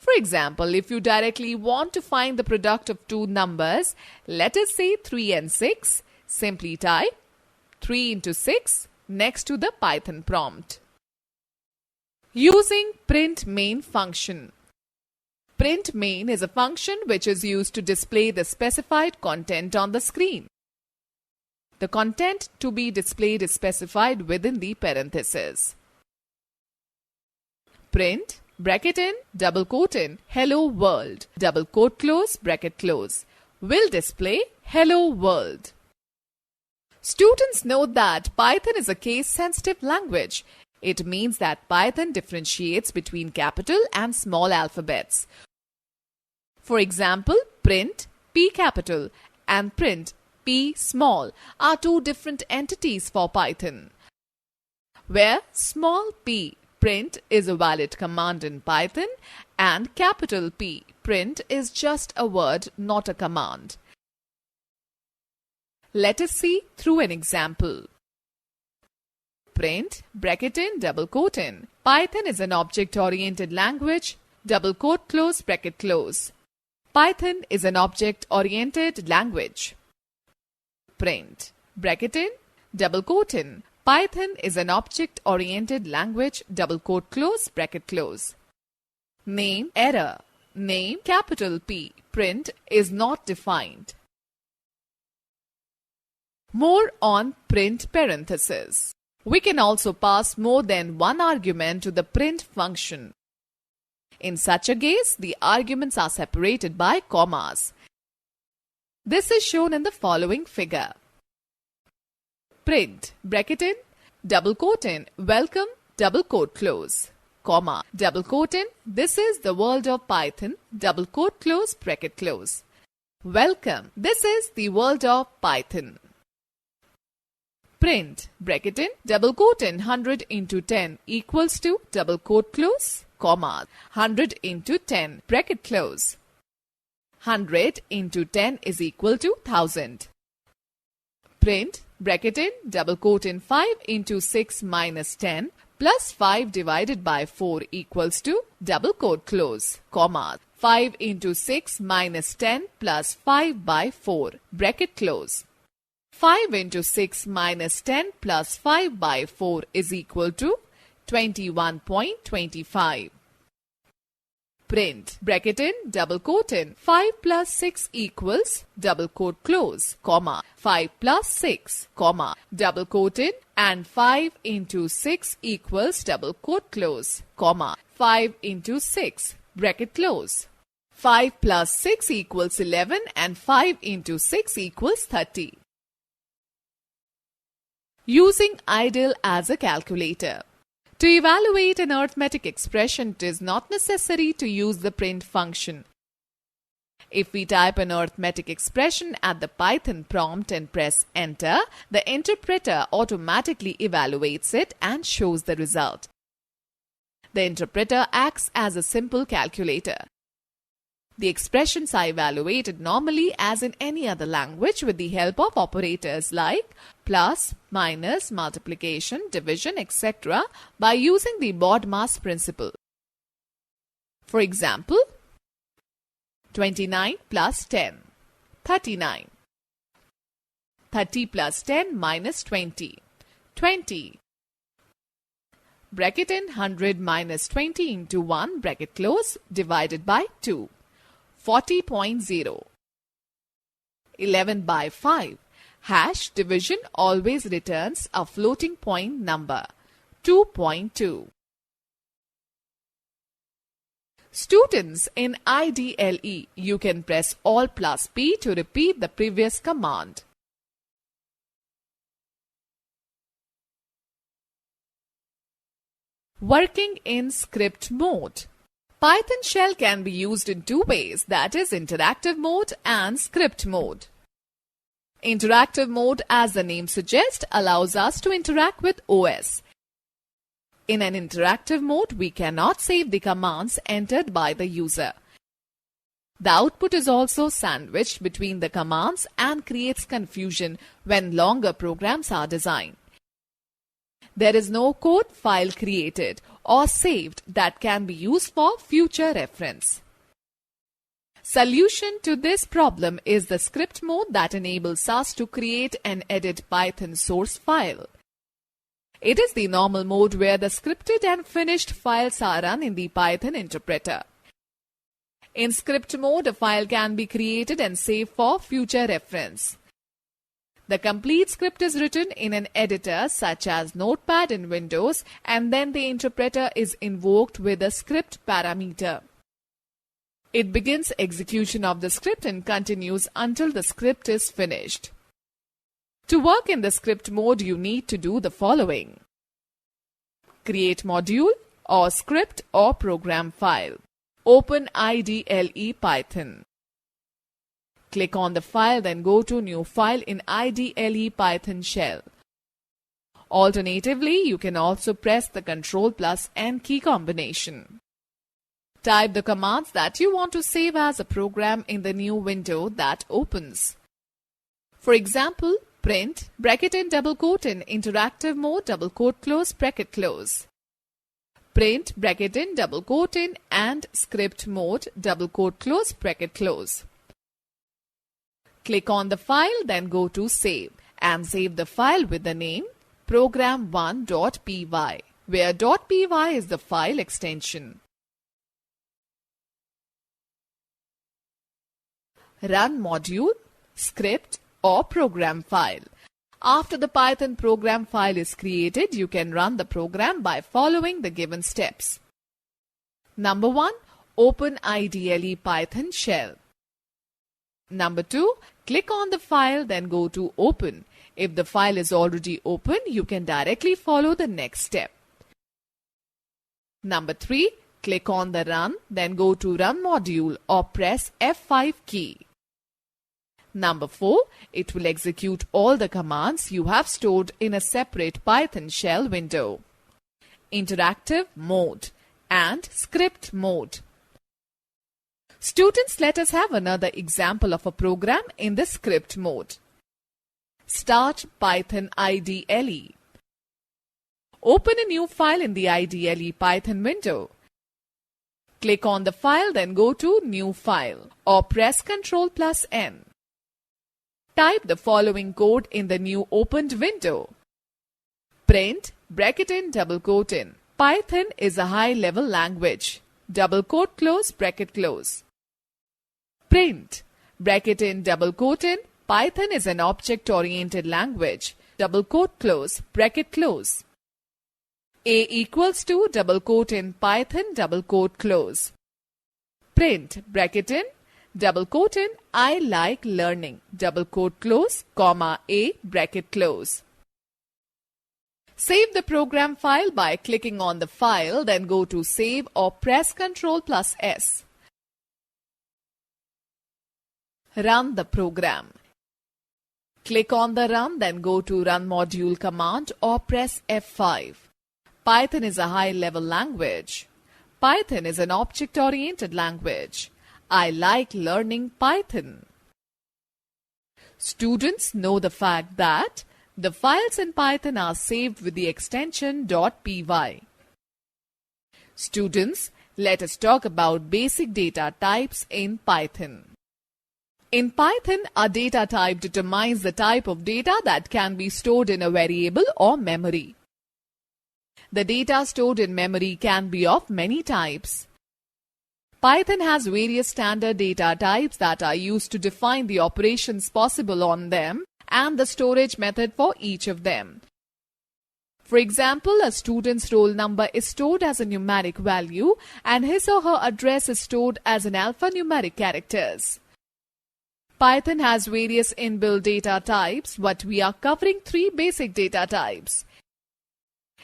For example, if you directly want to find the product of two numbers, let us say 3 and 6, simply type 3 into 6 next to the Python prompt. Using print main function. Print main is a function which is used to display the specified content on the screen. The content to be displayed is specified within the parentheses. Print, bracket in, double quote in, hello world, double quote close, bracket close, will display hello world. Students note that Python is a case-sensitive language. It means that Python differentiates between capital and small alphabets. For example, print, P capital, and print, P small, are two different entities for Python. Where small p, print, is a valid command in Python and capital P, print, is just a word, not a command. Let us see through an example. Print, bracket in, double quote in. Python is an object-oriented language, double quote close, bracket close. Python is an object-oriented language. Print, bracket in, double quote in. Python is an object-oriented language, double quote close, bracket close. Name, error. Name, capital P, print, is not defined. More on print parentheses. We can also pass more than one argument to the print function. In such a case, the arguments are separated by commas. This is shown in the following figure. Print, bracket in, double quote in, welcome, double quote close, comma, double quote in, this is the world of Python, double quote close, bracket close. Welcome, this is the world of Python. Print, bracket in, double quote in, 100 into 10 equals to, double quote close, comma, 100 into 10, bracket close. 100 into 10 is equal to 1000. Print, bracket in, double quote in, 5 into 6 minus 10 plus 5 divided by 4 equals to, double quote close, comma, 5 into 6 minus 10 plus 5 by 4, bracket close. 5 into 6 minus 10 plus 5 by 4 is equal to 21.25. Print, bracket in, double quote in, 5 plus 6 equals, double quote close, comma, 5 plus 6, comma, double quote in, and 5 into 6 equals, double quote close, comma, 5 into 6, bracket close. 5 plus 6 equals 11 and 5 into 6 equals 30. Using IDLE as a calculator. To evaluate an arithmetic expression, it is not necessary to use the print function. If we type an arithmetic expression at the Python prompt and press enter, the interpreter automatically evaluates it and shows the result. The interpreter acts as a simple calculator. The expressions are evaluated normally as in any other language with the help of operators like plus, minus, multiplication, division, etc. by using the BODMAS principle. For example, 29 plus 10, 39. 30 plus 10 minus 20, 20. Bracket in, 100 minus 20 into 1, bracket close, divided by 2. 40.0. 11 by 5. Hash division always returns a floating point number, 2.2. Students, in IDLE, you can press Alt plus P to repeat the previous command. Working in script mode. Python shell can be used in two ways, that is interactive mode and script mode. Interactive mode, as the name suggests, allows us to interact with OS. In an interactive mode, we cannot save the commands entered by the user. The output is also sandwiched between the commands and creates confusion when longer programs are designed. There is no code file created. or saved that can be used for future reference. Solution to this problem is the script mode that enables us to create and edit Python source file. It is the normal mode where the scripted and finished files are run in the Python interpreter. In script mode, a file can be created and saved for future reference. The complete script is written in an editor such as Notepad in Windows, and then the interpreter is invoked with a script parameter. It begins execution of the script and continues until the script is finished. To work in the script mode, you need to do the following. Create module or script or program file. Open IDLE Python. Click on the file, then go to New File in IDLE Python shell. Alternatively, you can also press the Ctrl+N key combination. Type the commands that you want to save as a program in the new window that opens. For example, print, bracket in double quote in interactive mode, double quote close, bracket close. Print, bracket in double quote in and script mode, double quote close, bracket close. Click on the file, then go to Save and save the file with the name program1.py, where .py is the file extension. Run module, script or program file. After the Python program file is created, you can run the program by following the given steps. Number 1. Open IDLE Python shell. Number 2. Click on the file, then go to Open. If the file is already open, you can directly follow the next step. Number 3. Click on the Run, then go to Run module or press F5 key. Number 4. It will execute all the commands you have stored in a separate Python shell window. Interactive mode and script mode. Students, let us have another example of a program in the script mode. Start Python IDLE. Open a new file in the IDLE Python window. Click on the file, then go to New File or press Ctrl+N. Type the following code in the new opened window. Print, bracket in double quote in. Python is a high-level language. Double quote close, bracket close. Print, bracket in double quote in. Python is an object-oriented language. Double quote close, bracket close. A equals to double quote in Python, double quote close. Print, bracket in, double quote in, I like learning, double quote close, comma, A, bracket close. Save the program file by clicking on the file, then go to Save or press Ctrl+S. Run the program. Click on the Run, then go to Run module command or press F5. Python is a high-level language. Python is an object-oriented language. I like learning Python. Students know the fact that the files in Python are saved with the extension .py. Students, let us talk about basic data types in Python. In Python, a data type determines the type of data that can be stored in a variable or memory. The data stored in memory can be of many types. Python has various standard data types that are used to define the operations possible on them and the storage method for each of them. For example, a student's roll number is stored as a numeric value and his or her address is stored as an alphanumeric characters. Python has various inbuilt data types, but we are covering three basic data types: